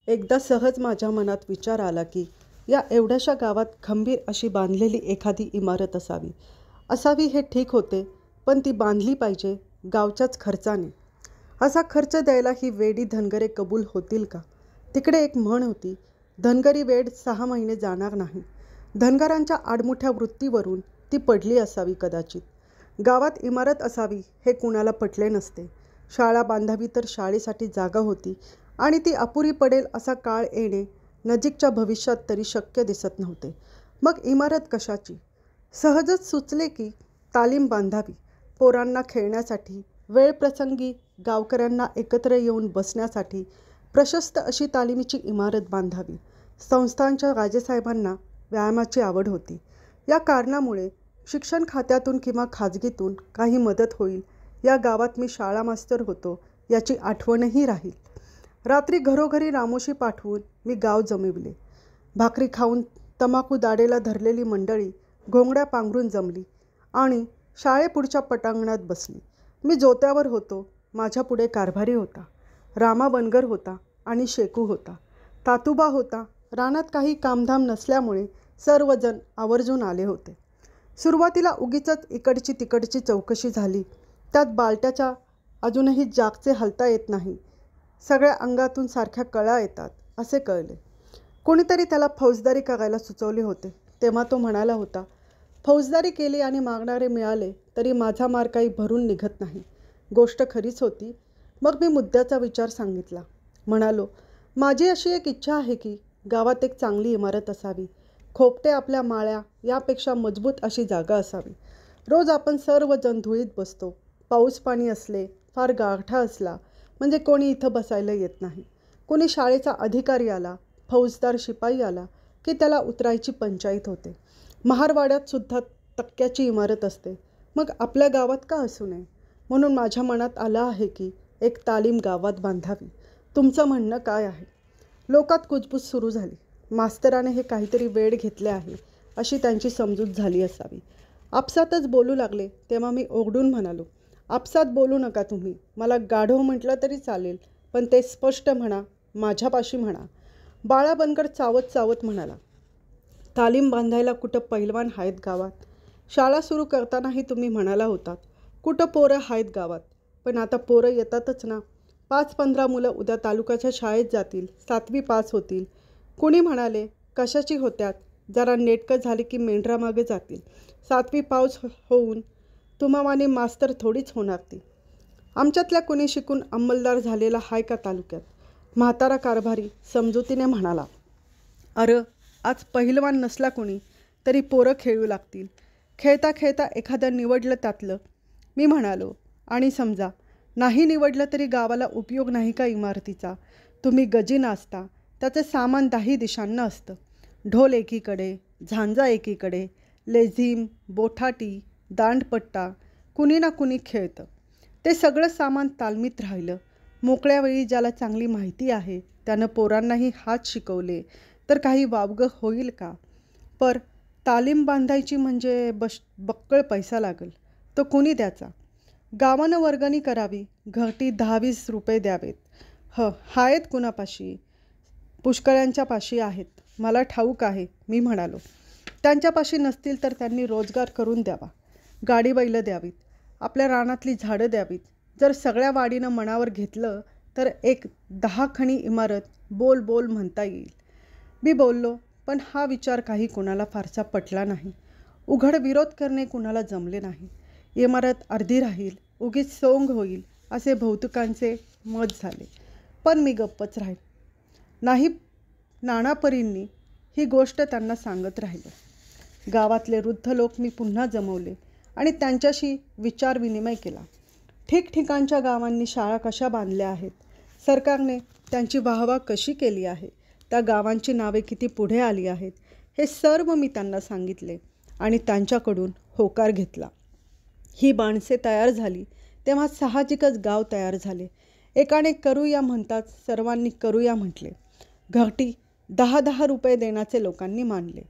एकदा सहज माझ्या मनात विचार आला की या एवढ्याशा गावात खंबीर अशी बांधलेली एखादी इमारत असावी हे ठीक होते, पण ती बांधली पाहिजे गावच्याच खर्चाने. असा खर्च द्यायला ही वेडी धनगरे कबूल होतील का? तिकडे एक म्हण होती, धनगरी वेड 6 महिने जाणार नाही. धनगरांच्या आडमुठ्या वृत्तीवरून ती पडली असावी कदाचित. गावात इमारत असावी हे कुणाला पटले नसते. शाळा बांधावी तर शाळेसाठी जागा होती आणि ती अपुरी पडेल असा काळ येणे नजीकच्या भविष्यात तरी शक्य दिसत नव्हते. मग इमारत कशाची? सहजच सुचले की तालीम बांधावी. पोरांना खेळण्यासाठी, वेळप्रसंगी गावकऱ्यांना एकत्र येऊन बसण्यासाठी प्रशस्त अशी तालिमीची इमारत बांधावी. संस्थांच्या राजेसाहेबांना व्यायामाची आवड होती. या कारणामुळे शिक्षण खात्यातून किंवा खाजगीतून काही मदत होईल. या गावात मी शाळा मास्तर होतो याची आठवणही राहील. रात्री घरोघरी रामोशी पाठवून मी गाव जमविले. भाकरी खाऊन तमाकू दाढेला धरलेली मंडळी घोंगड्या पांघरून जमली आणि शाळेपुढच्या पटांगणात बसली. मी जोत्यावर होतो. माझ्या पुढे कारभारी होता, रामा बनगर होता आणि शेकू होता. तातुबा होता. रानात काही कामधाम नसल्यामुळे सर्वजण आवर्जून आले होते. सुरुवातीला उगीचच इकडची तिकडची चौकशी झाली. त्यात बालट्याच्या अजूनही जागचे हलता येत नाही. सगळ्या अंगातून सारख्या कळा येतात असे कळले. कोणीतरी त्याला फौजदारी करायला सुचवले होते. तेव्हा तो म्हणाला होता, फौजदारी केली आणि मागणारे मिळाले तरी माझा मार काही भरून निघत नाही. गोष्ट खरीच होती. मग मी मुद्द्याचा विचार सांगितला. म्हणालो, माझी अशी एक इच्छा आहे की गावात एक चांगली इमारत असावी. खोपटे आपल्या माळ्या यापेक्षा मजबूत अशी जागा असावी. रोज आपण सर्वजण धुळीत बसतो. पाऊस पाणी असले, फार गारठा असला म्हणजे कोणी इथं बसायला येत नाही. कोणी शाळेचा अधिकारी आला, फौजदार शिपाई आला की त्याला उतरायची पंचायत होते. महारवाड्यात सुद्धा तक्क्याची इमारत असते. मग आपल्या गावात का असू नये? म्हणून माझ्या मनात आलं आहे की एक तालीम गावात बांधावी. तुमचं म्हणणं काय आहे? लोकात कुजबूज सुरू झाली. मास्तराने हे काहीतरी वेळ घेतले आहे अशी त्यांची समजूत झाली असावी. आपसातच बोलू लागले. तेव्हा मी ओरडून म्हणालो, आपसात बोलू नका तुम्ही. मला गाढव म्हटलं तरी चालेल, पण ते स्पष्ट म्हणा, माझ्यापाशी म्हणा. बाळा बनकर चावत चावत म्हणाला, तालीम बांधायला कुठं पैलवान आहेत गावात? शाळा सुरू करतानाही तुम्ही म्हणाला होतात, कुठं पोरं आहेत गावात? पण आता पोरं येतातच ना. 5-15 मुलं उद्या तालुक्याच्या शाळेत जातील, 7वी पास होतील. कुणी म्हणाले, कशाची होत्यात? जरा नेटकं झाले की मेंढरामागे जातील. 7वी पास होऊन तुम्हावाने मास्तर थोडीच होणार ती. आमच्यातल्या कुणी शिकून अंमलदार झालेला हाय का तालुक्यात? म्हातारा कारभारी समजुतीने म्हणाला, अरे आज पहिलवान नसला कुणी तरी पोरं खेळू लागतील. खेळता खेळता एखादं निवडलं त्यातलं. मी म्हणालो, आणि समजा नाही निवडलं तरी गावाला उपयोग नाही का इमारतीचा? तुम्ही गजी नाचता, त्याचे सामान 10 दिशांना असतं. ढोल एकीकडे, झांजा एकीकडे, लेझीम, बोठाटी, दांडपट्टा, कुणी ना कुणी खेळतं. ते सगळं सामान तालमीत राहिलं. मोकळ्या वेळी ज्याला चांगली माहिती आहे त्यानं पोरांनाही हात शिकवले तर काही वावगं होईल का? पर तालीम बांधायची म्हणजे बक्कळ पैसा लागेल. तो कुणी द्यायचा? गावानं वर्गणी करावी. घरटी 10-20 रुपये द्यावेत. आहेत कुणापाशी? पुष्कळ्यांच्या पाशी आहेत. मला ठाऊक आहे. मी म्हणालो, त्यांच्यापाशी नसतील तर त्यांनी रोजगार करून द्यावा. गाडी बैलं द्यावीत. आपल्या रानातली झाडं द्यावीत. जर सगळ्या वाडीनं मनावर घेतलं तर एक 10 खणी इमारत बोल बोल म्हणता येईल. मी बोललो, पण हा विचार काही कुणाला फारसा पटला नाही. उघड विरोध करणे कुणाला जमले नाही. इमारत अर्धी राहील, उगीच सोंग होईल असे बहुतेकांचे मत झाले. पण मी गप्पच राहील नाही. नानापरींनी ही गोष्ट त्यांना सांगत राहिलो. गावातले वृद्ध लोक मी पुन्हा जमवले आणि त्यांच्याशी विचारविनिमय केला. ठिकठिकाणच्या गावांनी शाळा कशा बांधल्या आहेत, सरकारने त्यांची वाहवा कशी केली आहे, त्या गावांची नावे किती पुढे आली आहेत, हे सर्व मी त्यांना सांगितले आणि त्यांच्याकडून होकार घेतला. ही माणसे तयार झाली तेव्हा साहजिकच गाव तयार झाले. एकाने करूया म्हणताच सर्वांनी करूया म्हटले. घरटी 10-10 रुपये देण्याचे लोकांनी मानले.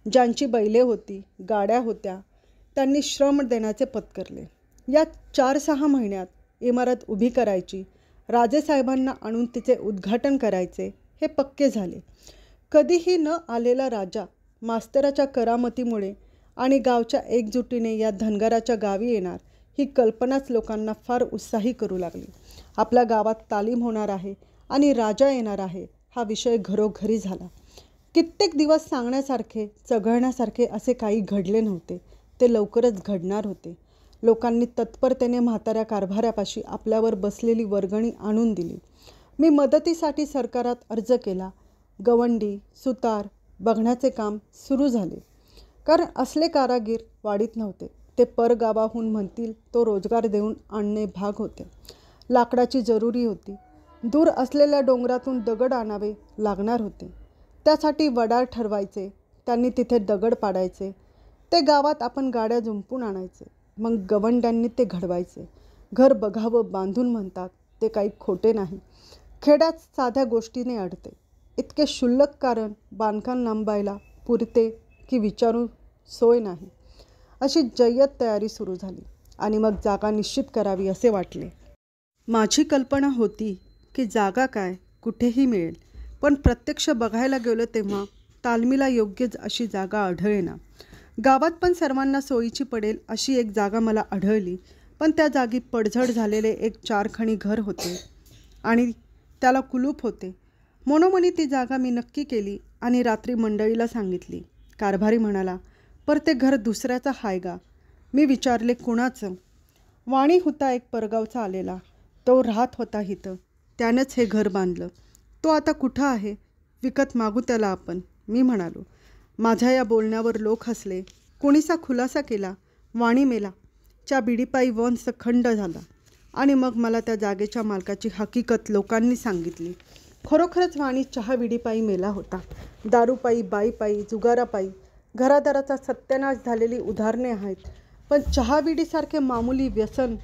ज्यांची बैले होती, गाड्या होत्या, त्यांनी श्रम देण्याचे पत्करले. या 4-6 महिन्यात इमारत उभी करायची, राजेसाहेबांना आणून तिचे उद्घाटन करायचे हे पक्के झाले. कधीही न आलेला राजा मास्तराच्या करामतीमुळे आणि गावच्या एकजुटीने या धनगराच्या गावी येणार ही कल्पनाच लोकांना फार उत्साही करू लागली. आपल्या गावात तालीम होणार आहे आणि राजा येणार आहे हा विषय घरोघरी झाला. कित्येक दिवस सांगण्यासारखे चघळण्यासारखे असे काही घडले नव्हते. ते लवकरच घडणार होते. लोकांनी तत्परतेने म्हाताऱ्या कारभाऱ्यापाशी आपल्यावर बसलेली वर्गणी आणून दिली. मी मदतीसाठी सरकारात अर्ज केला. गवंडी सुतार बघण्याचे काम सुरू झाले. कारण असले कारागीर वाढीत नव्हते. ते परगावाहून म्हणतील तो रोजगार देऊन आणणे भाग होते. लाकडाची जरुरी होती. दूर असलेल्या डोंगरातून दगड आणावे लागणार होते. त्यासाठी वडार ठरवायचे. त्यांनी तिथे दगड पाडायचे. ते गावात आपण गाड्या जुंपून आणायचे. मग गवंड्यांनी ते घडवायचे. घर बघावं बांधून म्हणतात ते काही खोटे नाही. खेड्यात साध्या गोष्टीने अडते. इतके क्षुल्लक कारण बांधकाम लांबायला पुरते की विचारू सोय नाही. अशी जय्यत तयारी सुरू झाली आणि मग जागा निश्चित करावी असे वाटले. माझी कल्पना होती की जागा काय कुठेही मिळेल. पण प्रत्यक्ष बघायला गेलो तेव्हा तालमीला योग्य अशी जागा आढळेना. गावात पण सर्वांना सोयीची पडेल अशी एक जागा मला आढळली. पण त्या जागी पडझड झालेले एक 4 खणी घर होते आणि त्याला कुलूप होते. मनोमनी ती जागा मी नक्की केली आणि रात्री मंडळीला सांगितली. कारभारी म्हणाला, पर ते घर दुसऱ्याचा हाय गा. मी विचारले कुणाचं. वाणी होता एक परगावचा आलेला. तो राहत होता इथं. त्यानंच हे घर बांधलं. तो आता कुठं आहे? विकत मागू त्याला आपण, मी म्हणालो. माझ्या या बोलण्यावर लोक हसले. कोणीसा खुलासा केला. वाणी मेला. च्या बिडीपायी वंश खंड झाला. आणि मग मला त्या जागेच्या मालकाची हकीकत लोकांनी सांगितली. खरोखरच वाणी चहा बिडीपायी मेला होता. दारूपायी, बाईपायी, जुगारापायी घरादाराचा सत्यानाश झालेली उदाहरणे आहेत. पण चहा बिडीसारखे मामूली व्यसन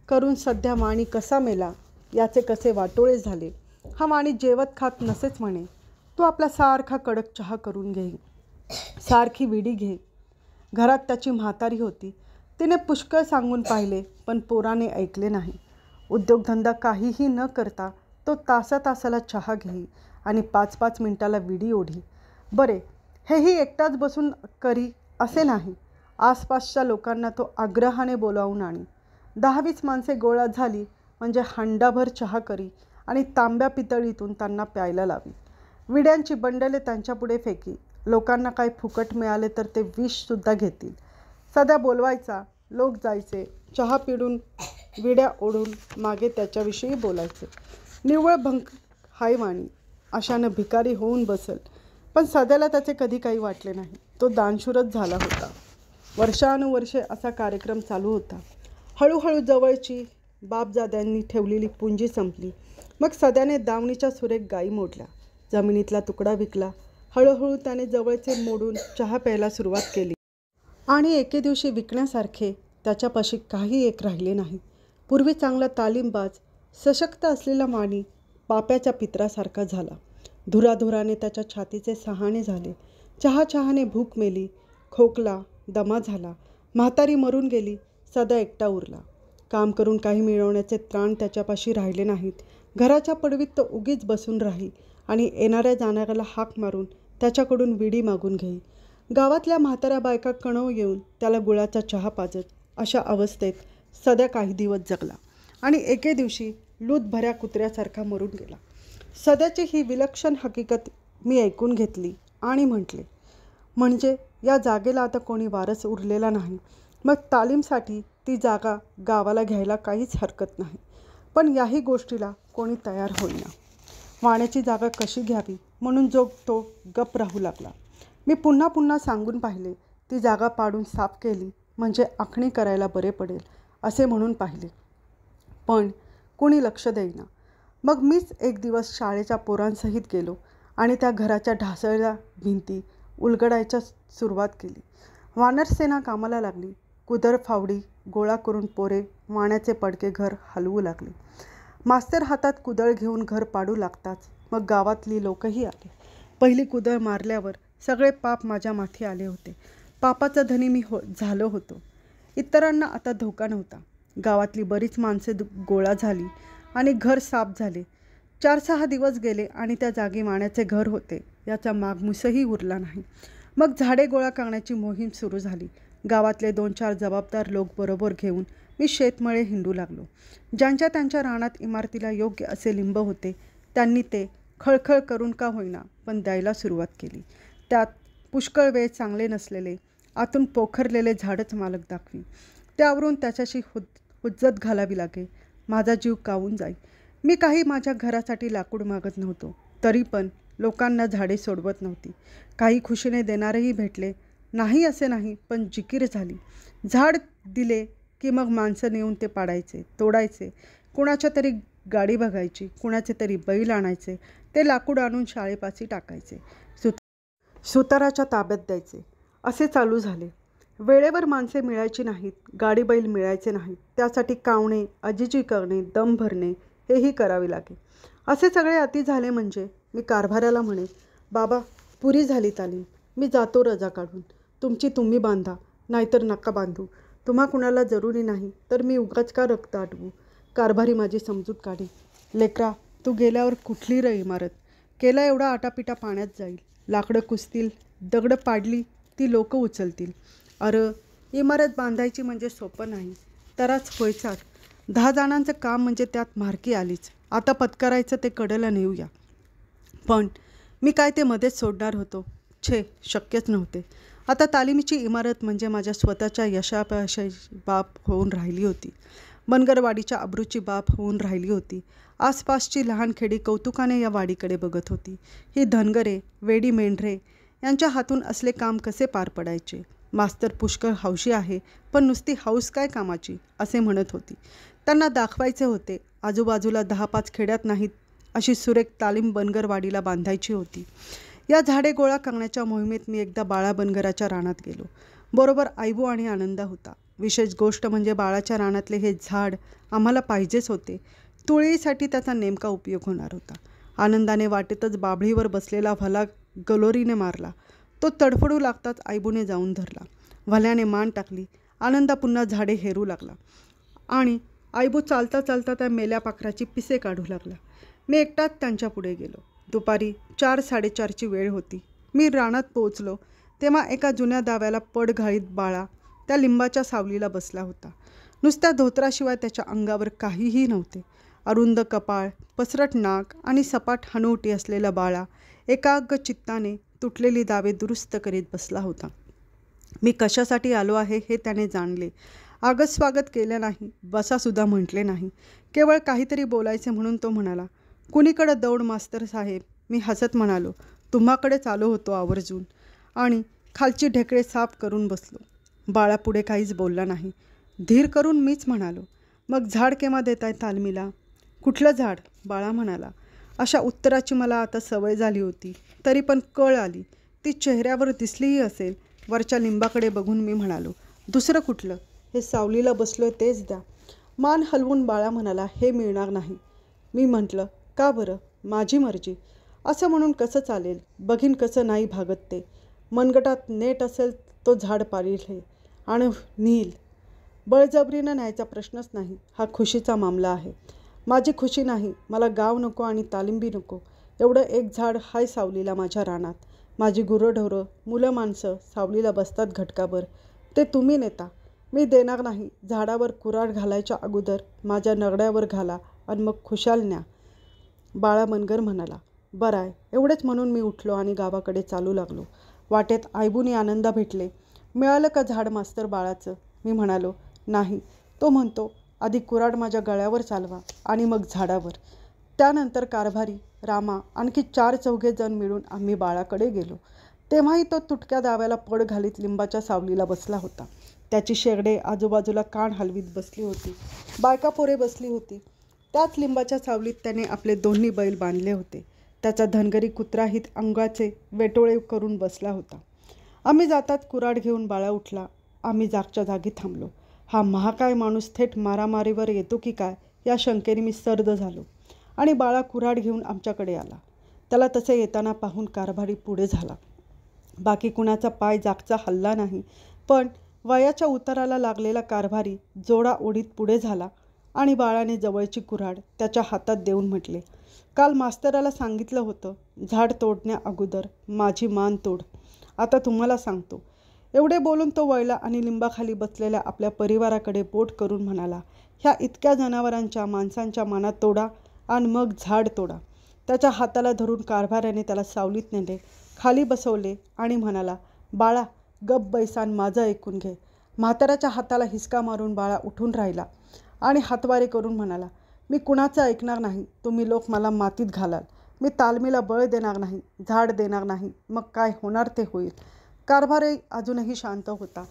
करून सध्या वाणी कसा मेला याचे कसे वाटोळे झाले. हा वाणी जेवत खात नसेच म्हणे. तो आपला सारखा कडक चहा करून घेई. सारखी विडी घे. घरात त्याची म्हातारी होती. तिने पुष्कळ सांगून पाहिले पण पोराने ऐकले नाही. उद्योगधंदा काहीही न करता तो तासाला चहा घेई आणि 5-5 मिनिटाला विडी ओढी. बरे, हेही एकटाच बसून करी असे नाही. आसपासच्या लोकांना तो आग्रहाने बोलावून आणि 10-20 माणसे गोळा झाली म्हणजे हंडाभर चहा करी आणि तांब्या पितळीतून त्यांना प्यायला लावी. विड्यांची बंडले त्यांच्यापुढे फेकी. लोकांना काय फुकट मिळाले तर ते विषसुद्धा घेतील. सध्या बोलवायचा. लोक जायचे. चहा पिडून विड्या ओढून मागे त्याच्याविषयी बोलायचे. निव्वळ भंक हाय वाणी. अशानं भिकारी होऊन बसल. पण सध्याला त्याचे कधी काही वाटले नाही. तो दानशूरच झाला होता. वर्षानुवर्षे असा कार्यक्रम चालू होता. हळूहळू जवळची बापजाद्यांनी ठेवलेली पुंजी संपली. मग सध्याने दावणीच्या सुरेख गायी मोडल्या. जमिनीतला तुकडा विकला. हळूहळू त्याने जवळचे मोडून चहा प्यायला सुरुवात केली. आणि एके दिवशी विकण्यासारखे त्याच्यापाशी काही एक राहिले नाही. पूर्वी चांगला तालीमबाज सशक्त असलेला वाणी पाप्याच्या पित्रासारखा झाला. धुराधुराने त्याच्या छातीचे सहाणे झाले. चहाने भूक मेली. खोकला दमा झाला. म्हातारी मरून गेली. सदा एकटा उरला. काम करून काही मिळवण्याचे त्राण त्याच्यापाशी राहिले नाहीत. घराच्या पडवीत तो उगीच बसून राही आणि येणाऱ्या जाणाऱ्याला हाक मारून त्याच्याकडून विडी मागून घेई. गावातल्या म्हाताऱ्या बायका कणव येऊन त्याला गुळाचा चहा पाजत. अशा अवस्थेत सध्या काही दिवस जगला आणि एके दिवशी लूतभऱ्या कुत्र्यासारखा मरून गेला. सध्याची ही विलक्षण हकीकत मी ऐकून घेतली आणि म्हटले, म्हणजे या जागेला आता कोणी वारस उरलेला नाही. मग तालीमसाठी ती जागा गावाला घ्यायला काहीच हरकत नाही. पण याही गोष्टीला कोणी तयार होईना. वाण्याची जागा कशी घ्यावी म्हणून तो गप राहू लागला. मी पुन्हा सांगून पाहिले. ती जागा पाडून साफ केली म्हणजे आखणी करायला बरे पडेल असे म्हणून पाहिले. पण कोणी लक्ष देईना. मग मीच एक दिवस शाळेच्या पोरांसहित गेलो आणि त्या घराच्या ढासळल्या भिंती उलगडायच्या सुरुवात केली. वानरसेना कामाला लागली. कुदळ फावडी गोळा करून पोरे वाण्याचे पडके घर हलवू लागले. मास्तर हातात कुदळ घेऊन घर पाडू लागताच मग गावातली लोकही आले. पहिली कुदळ मारल्यावर सगळे पाप माझ्या माथी आले होते. पापाचा धनी मी झालो होतो. इतरांना आता धोका नव्हता. गावातली बरीच माणसे गोळा झाली आणि घर साफ झाले. 4-6 दिवस गेले आणि त्या जागी माण्याचे घर होते याचा मागमूसही उरला नाही. मग झाडे गोळा करण्याची मोहीम सुरू झाली. गावातले 2-4 जबाबदार लोक बरोबर घेऊन मी शेतमळे हिंडू लागलो. ज्यांच्या त्यांच्या रानात इमारतीला योग्य असे लिंब होते त्यांनी ते खळखळ करून का होईना पण द्यायला सुरुवात केली. त्यात पुष्कळ वेळ चांगले नसलेले आतून पोखरलेले झाडच मालक दाखवी. त्यावरून त्याच्याशी हुज्जत घालावी लागे. माझा जीव कावून जाई. मी काही माझ्या घरासाठी लाकूड मागत नव्हतो, तरी पण लोकांना झाडे सोडवत नव्हती. काही खुशीने देणारेही भेटले नाही असे नाही, पण जिकीर झाली. झाड दिले की मग माणसं नेऊन ते पाडायचे, तोडायचे, कुणाच्या तरी गाडी बघायची, कुणाचे तरी बैल आणायचे, ते लाकूड आणून शाळेपाशी टाकायचे, सुताराच्या ताब्यात द्यायचे. असे चालू झाले. वेळेवर माणसे मिळायची नाहीत, गाडी बैल मिळायचे नाहीत. त्यासाठी कावणे, अजिजी करणे, दम भरणे हेही करावे लागे. असे सगळे अति झाले म्हणजे मी कारभाऱ्याला म्हणे, बाबा पुरी झाली तालीम, मी जातो रजा काढून. तुमची तुम्ही बांधा, नाहीतर नका बांधू. तुम्हा कुणाला जरुरी नाही तर मी उगाच का रक्त आटवू. कारभारी माझी समजूत काढी. लेकरा, तू गेल्यावर कुठली र इमारत? केला एवढा आटापिटा पाण्यात जाईल. लाकडं कुसतील, दगडं पाडली ती लोक उचलतील. अरे इमारत बांधायची म्हणजे सोपं नाही. तराच व्हायचाच. 10 जणांचं काम म्हणजे त्यात मारकी आलीच. आता पत्करायचं ते कडेला नेऊया. पण मी काय ते मध्येच सोडणार होतो? छे, शक्यच नव्हते. आता तालिमीची इमारत म्हणजे माझ्या स्वतःच्या यशापयशाची बाब होऊन राहिली होती. बनगरवाडीच्या अब्रूची बाब होऊन राहिली होती. आसपासची लहान खेडी कौतुकाने या वाडीकडे बघत होती. ही धनगरे, वेडी मेंढरे यांच्या हातून असले काम कसे पार पडायचे? मास्तर पुष्कळ हौशी आहे, पण नुसती हौस काय कामाची असे म्हणत होती. त्यांना दाखवायचे होते आजूबाजूला 10-5 खेड्यात नाहीत अशी सुरेख तालीम बनगरवाडीला बांधायची होती. या झाडे गोळा करण्याच्या मोहिमेत मी एकदा बाळा बनगराच्या रानात गेलो. बरोबर आईबू आणि आनंदा होता. विशेष गोष्ट म्हणजे बाळाच्या रानातले हे झाड आम्हाला पाहिजेच होते. तुळईसाठी त्याचा नेमका उपयोग होणार होता. आनंदाने वाटेतच बाभळीवर बसलेला भला गलोरीने मारला. तो तडफडू लागताच आईबूने जाऊन धरला. भल्याने मान टाकली. आनंदा पुन्हा झाडे हेरू लागला आणि आईबू चालता चालता त्या मेल्या पाखराची पिसे काढू लागला. मी एकटाच त्यांच्या पुढे गेलो. दुपारी 4-4:30ची वेळ होती. मी रानात पोहोचलो तेव्हा एका जुन्या दाव्याला पड घालीत बाळा त्या लिंबाच्या सावलीला बसला होता. नुसत्या धोत्राशिवाय त्याच्या अंगावर काहीही नव्हते. अरुंद कपाळ, पसरट नाक आणि सपाट हनुवटी असलेला बाळा एकाग्र चित्ताने तुटलेली दावे दुरुस्त करीत बसला होता. मी कशासाठी आलो आहे हे त्याने जाणले. आगत-स्वागत केले नाही, बसासुद्धा म्हटले नाही. केवळ काहीतरी बोलायचे म्हणून तो म्हणाला, कुणीकडं दौड मास्तर साहेब? मी हसत म्हणालो, तुम्हाकडेच आलो होतो आवर्जून, आणि खालची ढेकळे साफ करून बसलो. बाळा पुढे काहीच बोलला नाही. धीर करून मीच म्हणालो, मग झाड केव्हा देताय तालमीला? कुठलं झाड? बाळा म्हणाला. अशा उत्तराची मला आता सवय झाली होती, तरी पण कळ आली. ती चेहऱ्यावर दिसलीही असेल. वरच्या लिंबाकडे बघून मी म्हणालो, दुसरं कुठलं? हे सावलीला बसलोय तेच द्या. मान हलवून बाळा म्हणाला, हे मिळणार नाही. मी म्हटलं, का बरं? माझी मर्जी. असं म्हणून कसं चालेल? बघीन कसं नाही भागत ते. मनगटात नेट असेल तो झाड पारील हे आणि नील. बळजबरीनं न्यायचा प्रश्नच नाही. हा खुशीचा मामला आहे. माझी खुशी नाही. मला गाव नको आणि तालिंबी नको. एवढं एक झाड हाय सावलीला माझ्या रानात. माझी गुरंढोरं, मुलं माणसं सावलीला बसतात घटकाभर. ते तुम्ही नेता. मी देणार नाही. झाडावर कुऱ्हाड घालायच्या अगोदर माझ्या नरड्यावर घाला आणि मग खुशाल न्या. बाळा बनगर म्हणाला. बरं आहे. एवढेच म्हणून मी उठलो आणि गावाकडे चालू लागलो. वाटेत आईबूनी आनंदा भेटले. मिळालं का झाड मास्तर बाळाचं? मी म्हणालो, नाही. तो म्हणतो, आधी कुऱ्हाड माझ्या गळ्यावर चालवा आणि मग झाडावर. त्यानंतर कारभारी, रामा, आणखी 4-4 जण मिळून आम्ही बाळाकडे गेलो. तेव्हाही तो तुटक्या दाव्याला पड घालीत लिंबाच्या सावलीला बसला होता. त्याची शेगडे आजूबाजूला कान हलवीत बसली होती. बायका पोरे बसली होती. त्याच लिंबाच्या सावलीत त्याने आपले 2 बैल बांधले होते. त्याचा धनगरी कुत्राही अंगाचे वेटोळे करून बसला होता. आम्ही जातात कुऱ्हाड घेऊन बाळा उठला. आम्ही जागच्या जागी थांबलो. हा महाकाय माणूस थेट मारामारीवर येतो की काय या शंकेने मी सर्द झालो आणि बाळा कुऱ्हाड घेऊन आमच्याकडे आला. त्याला तसे येताना पाहून कारभारी पुढे झाला. बाकी कुणाचा पाय जागचा हल्ला नाही, पण वयाच्या उताराला लागलेला कारभारी जोडा ओढीत पुढे झाला आणि बाळाने जवळची कुऱ्हाड त्याच्या हातात देऊन म्हटले, काल मास्तराला सांगितलं होतं, झाड तोडण्या अगोदर माझी मान तोड. आता तुम्हाला सांगतो. एवढे बोलून तो वळला आणि लिंबाखाली बसलेल्या आपल्या परिवाराकडे बोट करून म्हणाला, ह्या इतक्या जनावरांच्या माणसांच्या मानात तोडा आणि मग झाड तोडा. त्याच्या हाताला धरून कारभाऱ्याने त्याला सावलीत नेले, खाली बसवले आणि म्हणाला, बाळा गप बैसान माझं ऐकून घे. म्हाताऱ्याच्या हाताला हिसका मारून बाळा उठून राहिला आणि हातवारे करून म्हणाला, मी कुणाचं ऐकणार नाही. तुम्ही लोक मला मातीत घालाल. मी तालमीला बळ देणार नाही, झाड देणार नाही. मग काय होणार ते होईल. कारभारी अजूनही शांत होता.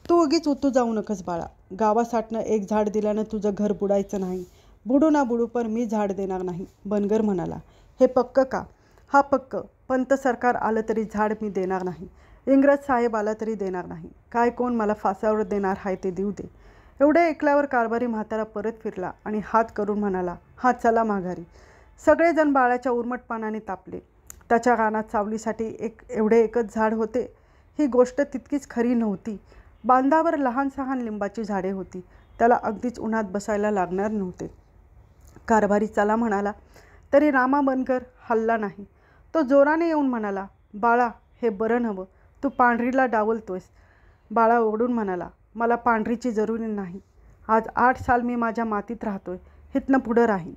तू उगीच उतू जाऊ नकस बाळा. गावासाठनं एक झाड दिल्यानं तुझं घर बुडायचं नाही. बुडू ना बुडू पण मी झाड देणार नाही. बनगर म्हणाला, हे पक्क का? हा पक्क. पंत सरकार आलं तरी झाड मी देणार नाही. इंग्रज साहेब आला तरी देणार नाही. काय कोण मला फासावर देणार आहे ते देऊ दे. एवढे ऐकल्यावर कारभारी म्हातारा परत फिरला आणि हात करून म्हणाला, हा चला माघारी. सगळेजण बाळाच्या उर्मटपणाने तापले. त्याच्या कानात सावलीसाठी एवढे एकच झाड होते ही गोष्ट तितकीच खरी नव्हती. बांधावर लहान सहान लिंबाची झाडे होती. त्याला अगदीच उन्हात बसायला लागणार नव्हते. कारभारी चला म्हणाला तरी रामा बनकर हलला नाही. तो जोराने येऊन म्हणाला, बाळा हे बरं नव्हं. तू पांढरीला डावलतोयस. बाळा ओरडून म्हणाला, मला पांढरीची जरुरी नाही. आज 8 साल मी माझ्या मातीत राहतोय. हितनं पुढं राहीन.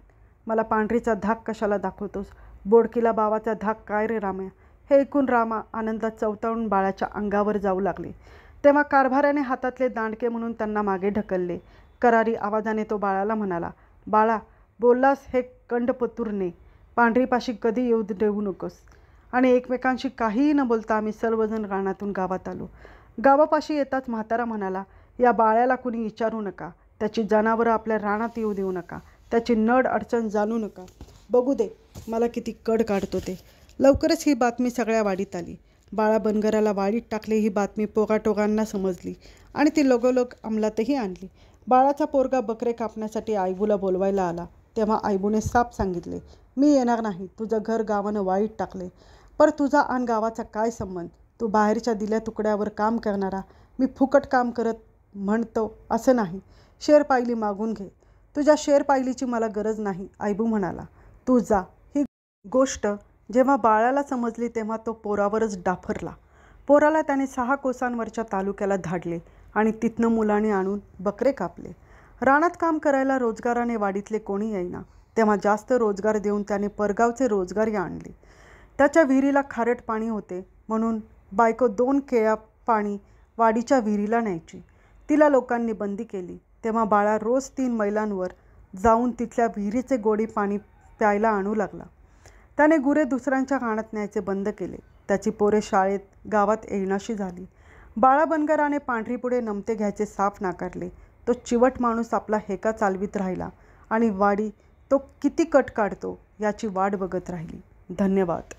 मला पांढरीचा धाक कशाला दाखवतोस? बोडकीला बावाचा धाक काय रे राम्या? हे ऐकून रामा आनंदात चवताळून बाळाच्या अंगावर जाऊ लागले. तेव्हा कारभाऱ्याने हातातले दांडके म्हणून त्यांना मागे ढकलले. करारी आवाजाने तो बाळाला म्हणाला, बाळा बोललास हे कंडपतूरने पांढरीपाशी कधी येऊ देऊ नकोस. आणि एकमेकांशी काहीही न बोलता आम्ही सर्वजण रानातून गावात आलो. गावापाशी येताच म्हातारा म्हणाला, या बाळ्याला कुणी विचारू नका. त्याची जनावरं आपल्या रानात येऊ देऊ नका. त्याची नड अडचण जाणू नका. बघू दे मला किती कड काढतो ते. लवकरच ही बातमी सगळ्या वाडीत आली. बाळा बनगराला वाडीत टाकले ही बातमी पोगाटोगांना समजली आणि ती लगोलग अंमलातही आणली. बाळाचा पोरगा बकरे कापण्यासाठी आईबूला बोलवायला आला. तेव्हा आईबूने साप सांगितले, मी येणार नाही. तुझं घर गावानं वाळीत टाकले. पर तुझा आणि गावाचा काय संबंध? तू बाहेरच्या दिल्या तुकड्यावर काम करणारा. मी फुकट काम करत म्हणतो असं नाही. शेरपायली मागून घे. तुझ्या शेरपायलीची मला गरज नाही. आईबू म्हणाला, तू जा. ही गोष्ट जेव्हा बाळाला समजली तेव्हा तो पोरावरच डाफरला. पोराला त्याने 6 कोसांवरच्या तालुक्याला धाडले आणि तिथनं मुलाने आणून बकरे कापले. रानात काम करायला रोजगाराने वाडीतले कोणी येईना. तेव्हा जास्त रोजगार देऊन त्याने परगावचे रोजगारी आणले. त्याच्या विहिरीला खारट पाणी होते म्हणून बायको 2 केळ्या पाणी वाडीच्या विहिरीला न्यायची. तिला लोकांनी बंदी केली. तेव्हा बाळा रोज 3 मैलांवर जाऊन तिथल्या विहिरीचे गोडी पाणी प्यायला आणू लागला. त्याने गुरे दुसऱ्यांच्या कानात न्यायचे बंद केले. त्याची पोरे शाळेत गावात येईनाशी झाली. बाळा बनगराने पांढरीपुढे नमते घ्यायचे साफ नाकारले. तो चिवट माणूस आपला हेका चालवीत राहिला आणि वाडी तो किती कट काढतो याची वाट बघत राहिली. धन्यवाद.